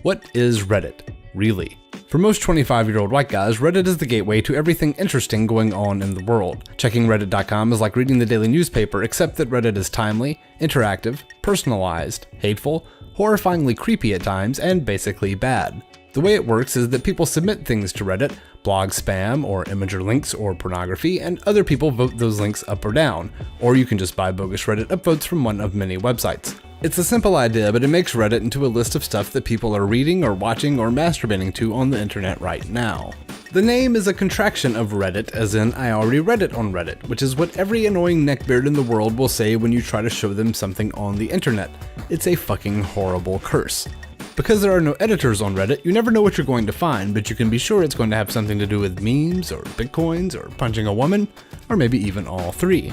What is Reddit, really? For most 25-year-old white guys, Reddit is the gateway to everything interesting going on in the world. Checking reddit.com is like reading the daily newspaper, except that Reddit is timely, interactive, personalized, hateful, horrifyingly creepy at times, and basically bad. The way it works is that people submit things to Reddit, blog spam or imager links or pornography, and other people vote those links up or down, or you can just buy bogus Reddit upvotes from one of many websites. It's a simple idea, but it makes Reddit into a list of stuff that people are reading or watching or masturbating to on the internet right now. The name is a contraction of Reddit, as in I already read it on Reddit, which is what every annoying neckbeard in the world will say when you try to show them something on the internet. It's a fucking horrible curse. Because there are no editors on Reddit, you never know what you're going to find, but you can be sure it's going to have something to do with memes, or bitcoins, or punching a woman, or maybe even all three.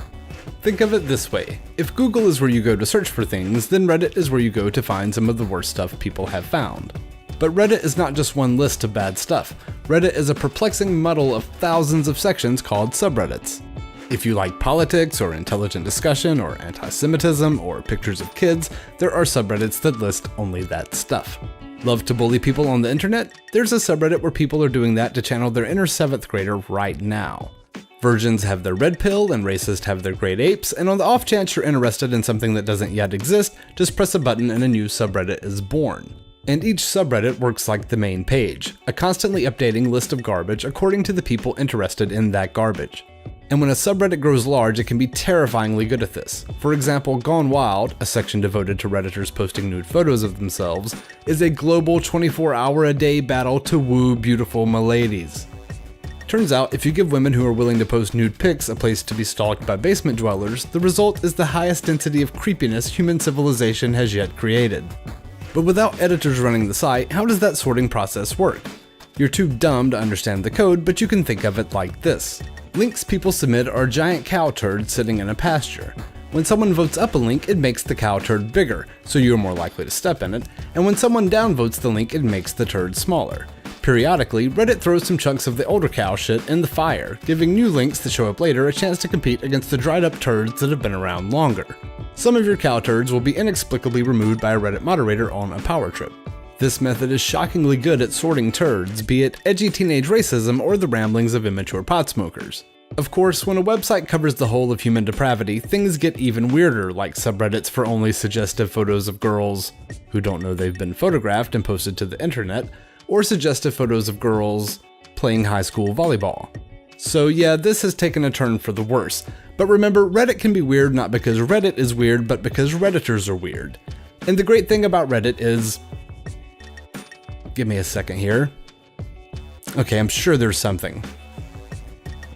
Think of it this way. If Google is where you go to search for things, then Reddit is where you go to find some of the worst stuff people have found. But Reddit is not just one list of bad stuff. Reddit is a perplexing muddle of thousands of sections called subreddits. If you like politics, or intelligent discussion, or anti-Semitism, or pictures of kids, there are subreddits that list only that stuff. Love to bully people on the internet? There's a subreddit where people are doing that to channel their inner 7th grader right now. Virgins have their red pill, and racists have their great apes, and on the off chance you're interested in something that doesn't yet exist, just press a button and a new subreddit is born. And each subreddit works like the main page, a constantly updating list of garbage according to the people interested in that garbage. And when a subreddit grows large, it can be terrifyingly good at this. For example, Gone Wild, a section devoted to Redditors posting nude photos of themselves, is a global 24-hour-a-day battle to woo beautiful miladies. Turns out, if you give women who are willing to post nude pics a place to be stalked by basement dwellers, the result is the highest density of creepiness human civilization has yet created. But without editors running the site, how does that sorting process work? You're too dumb to understand the code, but you can think of it like this. Links people submit are giant cow turds sitting in a pasture. When someone votes up a link, it makes the cow turd bigger, so you're more likely to step in it, and when someone downvotes the link, it makes the turd smaller. Periodically, Reddit throws some chunks of the older cow shit in the fire, giving new links that show up later a chance to compete against the dried up turds that have been around longer. Some of your cow turds will be inexplicably removed by a Reddit moderator on a power trip. This method is shockingly good at sorting turds, be it edgy teenage racism or the ramblings of immature pot smokers. Of course, when a website covers the whole of human depravity, things get even weirder, like subreddits for only suggestive photos of girls who don't know they've been photographed and posted to the internet, or suggestive photos of girls playing high school volleyball. So yeah, this has taken a turn for the worse. But remember, Reddit can be weird not because Reddit is weird, but because Redditors are weird. And the great thing about Reddit is... Give me a second here. Okay, I'm sure there's something.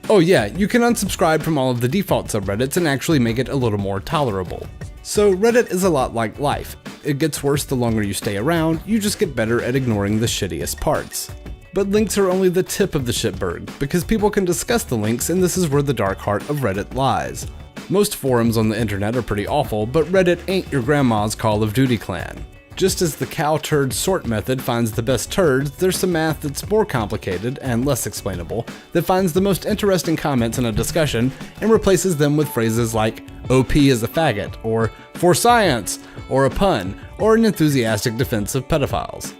Oh yeah, you can unsubscribe from all of the default subreddits and actually make it a little more tolerable. So Reddit is a lot like life. It gets worse the longer you stay around, you just get better at ignoring the shittiest parts. But links are only the tip of the shitberg, because people can discuss the links, and this is where the dark heart of Reddit lies. Most forums on the internet are pretty awful, but Reddit ain't your grandma's Call of Duty clan. Just as the cow turd sort method finds the best turds, there's some math that's more complicated and less explainable that finds the most interesting comments in a discussion and replaces them with phrases like OP is a faggot, or for science, or a pun, or an enthusiastic defense of pedophiles.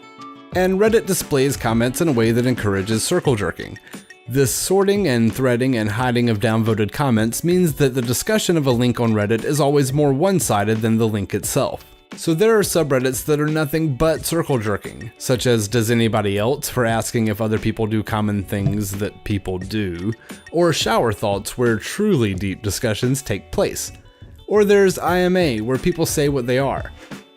And Reddit displays comments in a way that encourages circle jerking. This sorting and threading and hiding of downvoted comments means that the discussion of a link on Reddit is always more one-sided than the link itself. So there are subreddits that are nothing but circle jerking, such as Does Anybody Else for asking if other people do common things that people do, or Shower Thoughts where truly deep discussions take place. Or there's IMA where people say what they are.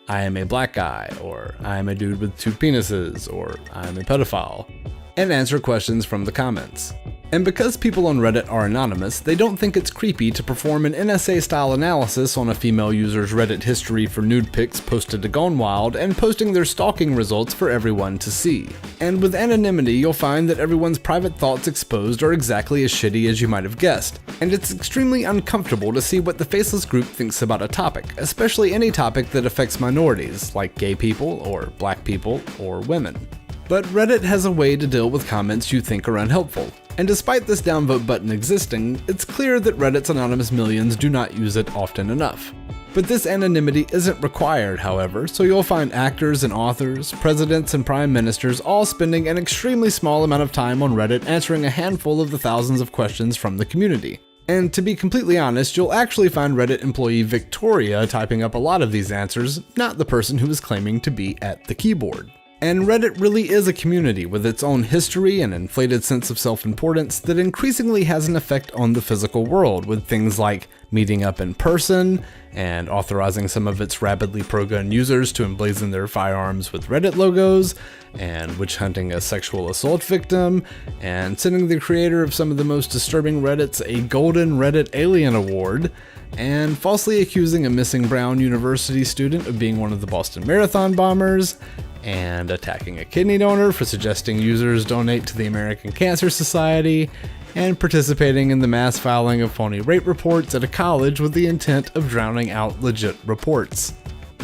I am a black guy, or I am a dude with 2 penises, or I am a pedophile, and answer questions from the comments. And because people on Reddit are anonymous, they don't think it's creepy to perform an NSA-style analysis on a female user's Reddit history for nude pics posted to Gone Wild and posting their stalking results for everyone to see. And with anonymity, you'll find that everyone's private thoughts exposed are exactly as shitty as you might have guessed. And it's extremely uncomfortable to see what the faceless group thinks about a topic, especially any topic that affects minorities, like gay people, or black people, or women. But Reddit has a way to deal with comments you think are unhelpful. And despite this downvote button existing, it's clear that Reddit's anonymous millions do not use it often enough. But this anonymity isn't required, however, so you'll find actors and authors, presidents and prime ministers all spending an extremely small amount of time on Reddit answering a handful of the thousands of questions from the community. And to be completely honest, you'll actually find Reddit employee Victoria typing up a lot of these answers, not the person who is claiming to be at the keyboard. And Reddit really is a community with its own history and inflated sense of self-importance that increasingly has an effect on the physical world, with things like meeting up in person, and authorizing some of its rabidly pro-gun users to emblazon their firearms with Reddit logos, and witch hunting a sexual assault victim, and sending the creator of some of the most disturbing Reddits a Golden Reddit Alien Award, and falsely accusing a missing Brown University student of being one of the Boston Marathon bombers, and attacking a kidney donor for suggesting users donate to the American Cancer Society, and participating in the mass filing of phony rape reports at a college with the intent of drowning out legit reports.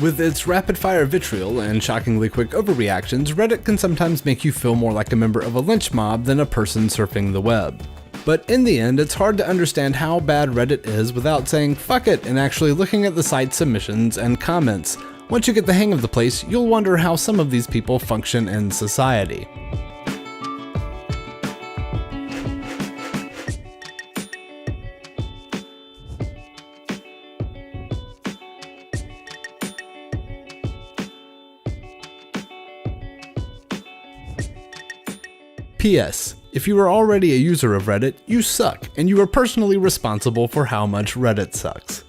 With its rapid-fire vitriol and shockingly quick overreactions, Reddit can sometimes make you feel more like a member of a lynch mob than a person surfing the web. But in the end, it's hard to understand how bad Reddit is without saying fuck it and actually looking at the site's submissions and comments. Once you get the hang of the place, you'll wonder how some of these people function in society. P.S. If you are already a user of Reddit, you suck, and you are personally responsible for how much Reddit sucks.